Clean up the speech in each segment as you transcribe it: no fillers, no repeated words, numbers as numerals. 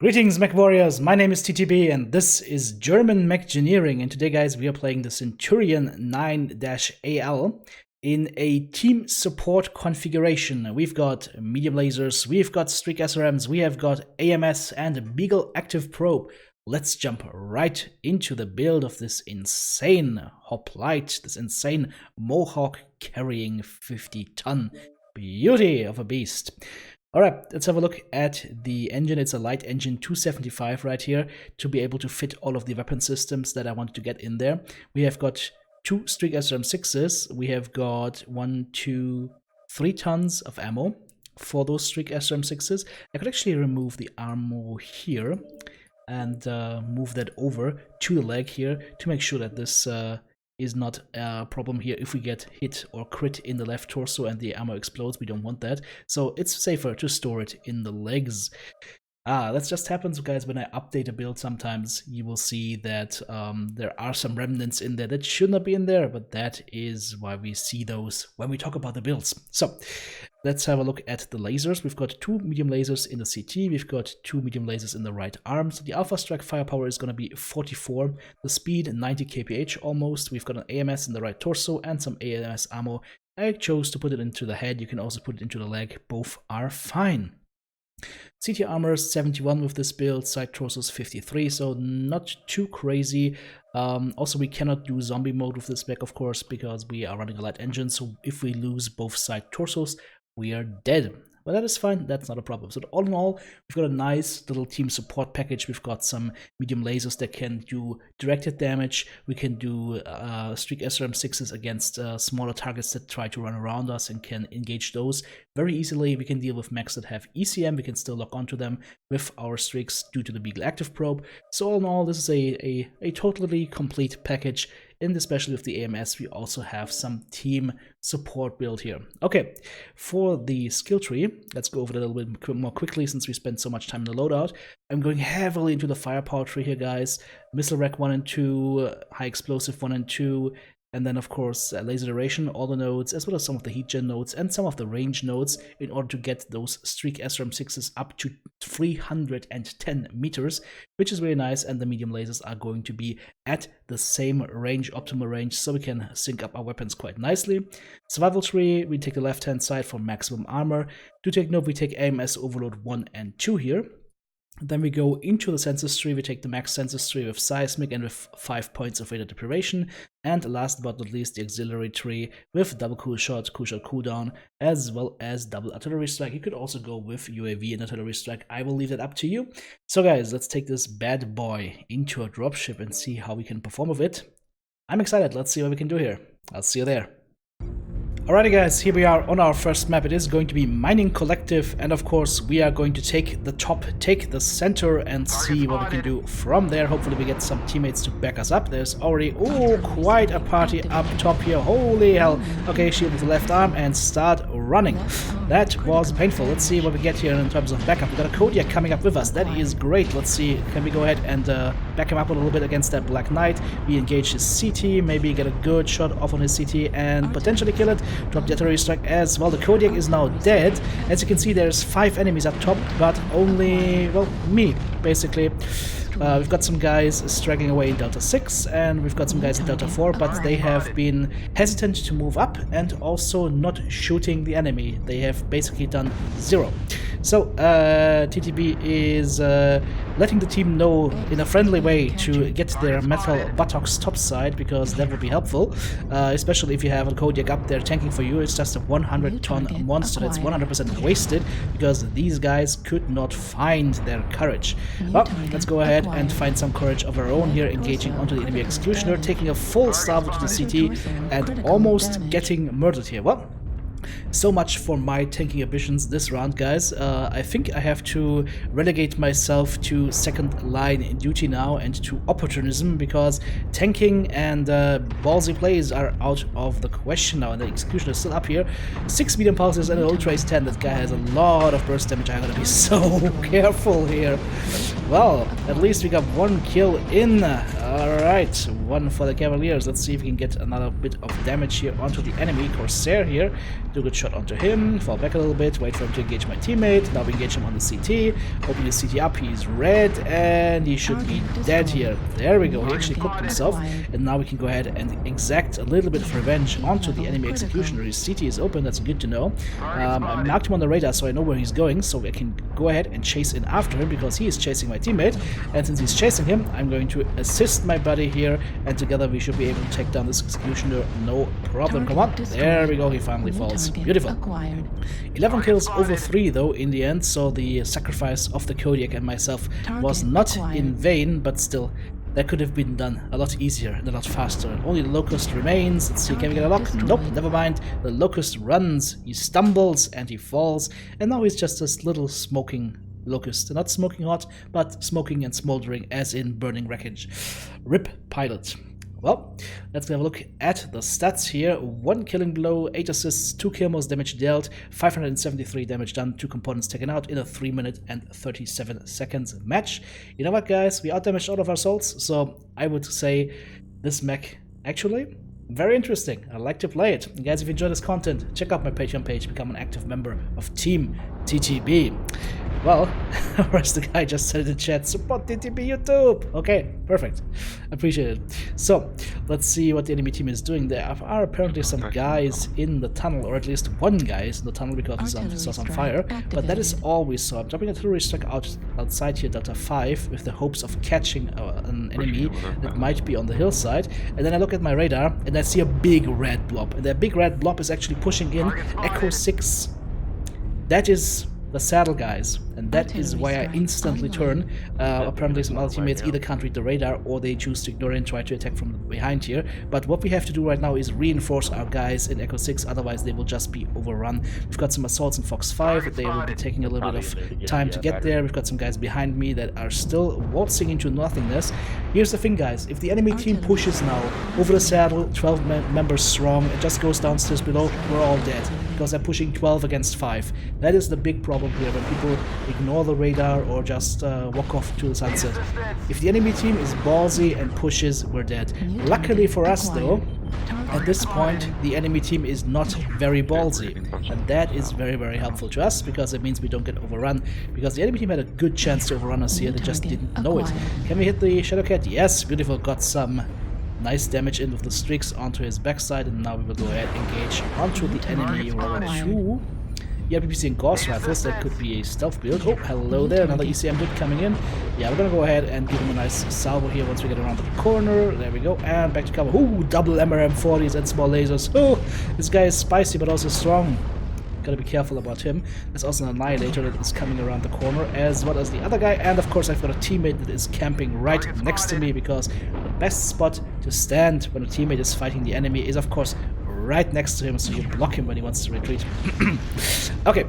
Greetings, Mechwarriors! My name is TTB and this is German Mechgineering, and today, guys, we are playing the Centurion 9-AL in a team support configuration. We've got medium lasers, we've got Streak SRMs, we have got AMS and Beagle Active Probe. Let's jump right into the build of this insane hoplite, this insane MOHAWK carrying 50-ton beauty of a beast. Alright, let's have a look at the engine. It's a light engine 275 right here to be able to fit all of the weapon systems that I wanted to get in there. We have got two Streak SRM6s. We have got 3 tons of ammo for those Streak SRM6s. I could actually remove the ammo here and move that over to the leg here to make sure that this is not a problem here. If we get hit or crit in the left torso and the ammo explodes, we don't want that. So it's safer to store it in the legs. That just happens, guys, when I update a build. Sometimes you will see that there are some remnants in there that should not be in there, but that is why we see those when we talk about the builds. So let's have a look at the lasers. We've got 2 medium lasers in the CT. We've got 2 medium lasers in the right arm. So the Alpha Strike firepower is going to be 44. The speed, 90 kph almost. We've got an AMS in the right torso and some AMS ammo. I chose to put it into the head. You can also put it into the leg. Both are fine. CT armor 71 with this build, side torsos 53, so not too crazy. Also, we cannot do zombie mode with this spec, of course, because we are running a light engine, so if we lose both side torsos, we are dead. But that is fine, that's not a problem. So all in all, we've got a nice little team support package. We've got some medium lasers that can do directed damage. We can do Streak SRM6s against smaller targets that try to run around us and can engage those very easily. We can deal with mechs that have ECM. We can still lock onto them with our streaks due to the Beagle Active Probe. So all in all, this is a totally complete package. And especially with the AMS, we also have some team support build here. Okay, for the skill tree, let's go over that a little bit more quickly since we spent so much time in the loadout. I'm going heavily into the firepower tree here, guys. Missile Rack 1 and 2, High Explosive 1 and 2, and then, of course, laser duration, all the nodes, as well as some of the heat gen nodes and some of the range nodes in order to get those Streak SRM6s up to 310 meters, which is really nice. And the medium lasers are going to be at the same range, optimal range, so we can sync up our weapons quite nicely. Survival tree, we take the left-hand side for maximum armor. Do take note, we take AMS Overload 1 and 2 here. Then we go into the census tree. We take the max census tree with seismic and with 5 points of radar deprivation. And last but not least, the auxiliary tree with double cool shot cooldown, as well as double artillery strike. You could also go with UAV and artillery strike. I will leave that up to you. So guys, let's take this bad boy into a dropship and see how we can perform with it. I'm excited. Let's see what we can do here. I'll see you there. Alrighty, guys, here we are on our first map. It is going to be Mining Collective, and of course we are going to take the top, take the center, and see what we can do from there. Hopefully we get some teammates to back us up. There's already, quite a party up top here. Holy hell. Okay, shield with the left arm and start running. That was painful. Let's see what we get here in terms of backup. We got a Kodiak coming up with us. That is great. Let's see, can we go ahead and back him up a little bit against that Black Knight. We engage his CT, maybe get a good shot off on his CT and potentially kill it. Drop the artillery strike as well. The Kodiak is now dead. As you can see, there's 5 enemies up top, but only, well, me, basically. We've got some guys straggling away in Delta 6, and we've got some guys in Delta 4, but they have been hesitant to move up and also not shooting the enemy. They have basically done 0. So, TTB is letting the team know in a friendly way to get their metal buttocks topside, because that would be helpful, especially if you have a Kodiak up there tanking for you. It's just a 100-ton monster that's 100% wasted, because these guys could not find their courage. Well, let's go ahead and find some courage of our own here, engaging onto the enemy Executioner, taking a full salvo to the CT, and almost getting murdered here. Well, so much for my tanking ambitions this round, guys. I think I have to relegate myself to second line duty now and to opportunism, because tanking and ballsy plays are out of the question now, and the Executioner is still up here. 6 medium pulses and an ultra ace 10. That guy has a lot of burst damage. I gotta be so careful here. Well, at least we got one kill in. Alright, one for the Cavaliers. Let's see if we can get another bit of damage here onto the enemy. Corsair here. Do a good shot onto him. Fall back a little bit. Wait for him to engage my teammate. Now we engage him on the CT. Open the CT up. He's red and he should be dead here. There we go. He actually cooked himself. And now we can go ahead and exact a little bit of revenge onto the enemy executioner. His CT is open. That's good to know. I marked him on the radar so I know where he's going. So I can go ahead and chase in after him because he is chasing my teammate, and since he's chasing him, I'm going to assist my buddy here, and together we should be able to take down this executioner, no problem. Come on, there we go, he finally falls. Beautiful. 11 kills over 3 though in the end, so the sacrifice of the Kodiak and myself was not in vain, but still, that could have been done a lot easier and a lot faster. Only the Locust remains. Let's see, can we get a lock? Nope, never mind. The Locust runs, he stumbles and he falls, and now he's just this little smoking Locust. Not smoking hot, but smoking and smoldering, as in burning wreckage. RIP pilot. Well, let's have a look at the stats here. 1 killing blow, 8 assists, 2 kill most damage dealt, 573 damage done, 2 components taken out in a 3 minute and 37 seconds match. You know what, guys? We outdamaged all of our souls, so I would say this mech actually very interesting. I like to play it. And guys, if you enjoy this content, check out my Patreon page, become an active member of Team TTB. Well, whereas the guy just said in the chat, support TTB YouTube. Okay, perfect. Appreciate it. So, let's see what the enemy team is doing. There are apparently some guys in the tunnel, or at least one guy is in the tunnel because it's on fire. But that is all we saw. I'm dropping artillery strike outside here, Delta 5, with the hopes of catching an enemy that might be on the hillside. And then I look at my radar, and I see a big red blob. And that big red blob is actually pushing in Echo 6. That is the saddle, guys, and that is why I instantly turn. Apparently some other teammates either can't read the radar or they choose to ignore it and try to attack from behind here. But what we have to do right now is reinforce our guys in Echo 6, otherwise they will just be overrun. We've got some assaults in Fox 5, they will be taking a little bit of time to get there. We've got some guys behind me that are still waltzing into nothingness. Here's the thing, guys, if the enemy team pushes now over the saddle, 12 members strong, and just goes downstairs below, we're all dead, because they're pushing 12 against 5. That is the big problem here, when people ignore the radar or just walk off to the sunset. If the enemy team is ballsy and pushes, we're dead. Luckily for us though, at this point the enemy team is not very ballsy, and that is very, very helpful to us, because it means we don't get overrun, because the enemy team had a good chance to overrun us here, they just didn't know it. Can we hit the Shadowcat? Yes, beautiful, got some nice damage in with the streaks onto his backside, and now we will go ahead and engage onto the enemy Roller 2. Yeah, PPC and Gauss rifles, that could be a stealth build. Oh, hello there, another ECM dude coming in. Yeah, we're gonna go ahead and give him a nice salvo here once we get around the corner. There we go, and back to cover. Ooh, double MRM40s and small lasers. Oh, this guy is spicy but also strong. Gotta be careful about him. There's also an Annihilator that is coming around the corner, as well as the other guy. And of course, I've got a teammate that is camping right next to me, because the best spot to stand when a teammate is fighting the enemy is, of course, right next to him, so you block him when he wants to retreat. Okay,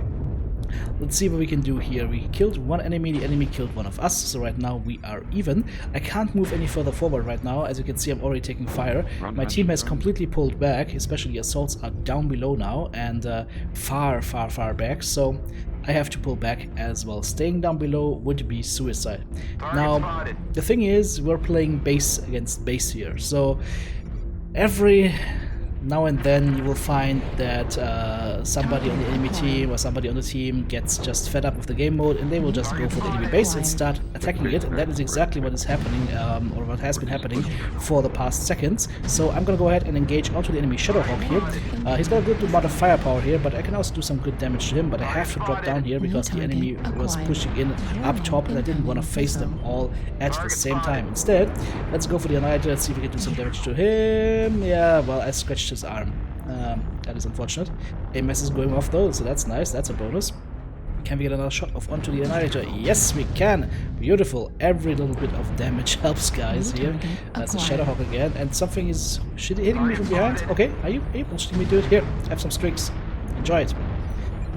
let's see what we can do here. We killed one enemy, the enemy killed one of us, so right now we are even. I can't move any further forward right now. As you can see, I'm already taking fire. My team has completely pulled back, especially the assaults are down below now, and far, far, far back, so I have to pull back as well. Staying down below would be suicide. Now, the thing is, we're playing base against base here, so every now and then you will find that somebody on the enemy team or somebody on the team gets just fed up with the game mode, and they will just go for the enemy base and start attacking it, and that is exactly what is happening, or what has been happening for the past seconds. So I'm gonna go ahead and engage onto the enemy Shadowhawk here. He's got a good amount of firepower here, but I can also do some good damage to him, but I have to drop down here because the enemy was pushing in up top, and I didn't want to face them all at the same time. Instead, let's go for the Annihilator. Let's see if we can do some damage to him. Yeah, well, I scratched his arm. That is unfortunate. AMS is going off though, so that's nice, that's a bonus. Can we get another shot off onto the Annihilator? Yes, we can! Beautiful. Every little bit of damage helps, guys, here. That's a Shadowhawk again, and something is hitting me from behind. Okay, are you bullshitting me, dude? Here, have some streaks. Enjoy it.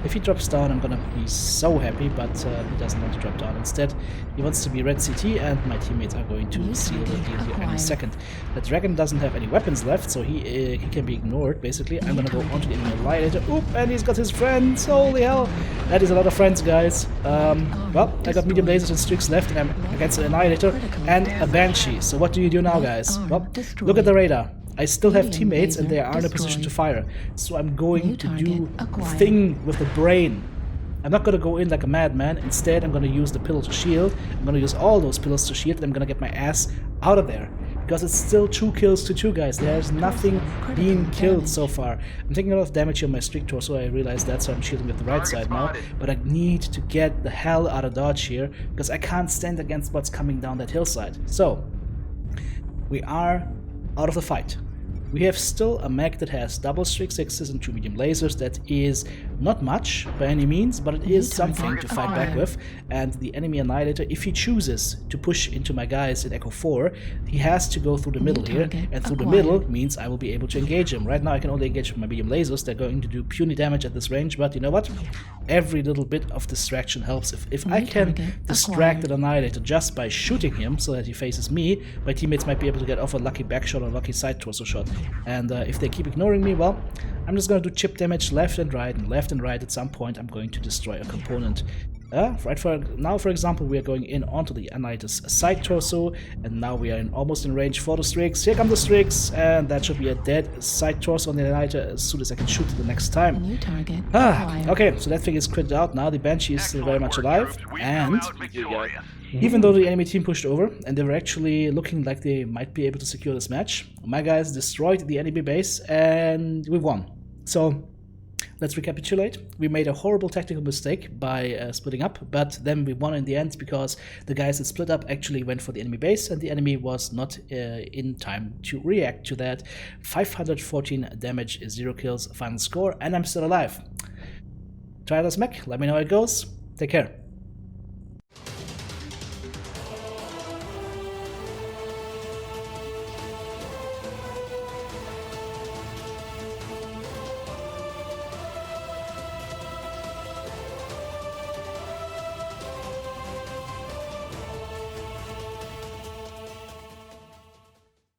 If he drops down, I'm gonna be so happy, but he doesn't want to drop down. Instead, he wants to be red CT, and my teammates are going to seal the deal here any second. The dragon doesn't have any weapons left, so he can be ignored, basically. I'm gonna go onto the enemy annihilator. Oop, and he's got his friends. Holy hell. That is a lot of friends, guys. Well, I got medium lasers and streaks left, and I'm against an annihilator and a banshee. So what do you do now, guys? Well, look at the radar. I still have teammates and they are in a position to fire. So I'm going to do a thing with the brain. I'm not going to go in like a madman. Instead, I'm going to use the pillar to shield. I'm going to use all those pillars to shield, and I'm going to get my ass out of there. Because it's still 2 kills to 2, guys. There's nothing being killed so far. I'm taking a lot of damage here on my streak torso. I realize that, so I'm shielding with the right side now. But I need to get the hell out of dodge here, because I can't stand against what's coming down that hillside. So, we are out of the fight. We have still a mech that has double streak 6s and 2 medium lasers. That is not much by any means, but it is something to fight back with. And the enemy annihilator, if he chooses to push into my guys in Echo 4, he has to go through the middle here, and through the middle means I will be able to engage him. Right now I can only engage with my medium lasers. They're going to do puny damage at this range, but you know what? Every little bit of distraction helps. If I can distract the annihilator just by shooting him so that he faces me, my teammates might be able to get off a lucky back shot or a lucky side torso shot. And if they keep ignoring me, well, I'm just going to do chip damage left and right and left and right. At some point I'm going to destroy a component. Right for now, for example, we are going in onto the annihilator's side torso, and now we are almost in range for the streaks. Here come the streaks, and that should be a dead side torso on the annihilator as soon as I can shoot it the next time. Okay, so that thing is critted out now. The banshee is still very much alive, and even though the enemy team pushed over and they were actually looking like they might be able to secure this match, my guys destroyed the enemy base and we won. So let's recapitulate. We made a horrible tactical mistake by splitting up, but then we won in the end because the guys that split up actually went for the enemy base and the enemy was not in time to react to that. 514 damage, 0 kills, final score, and I'm still alive. Try this mech, let me know how it goes. Take care.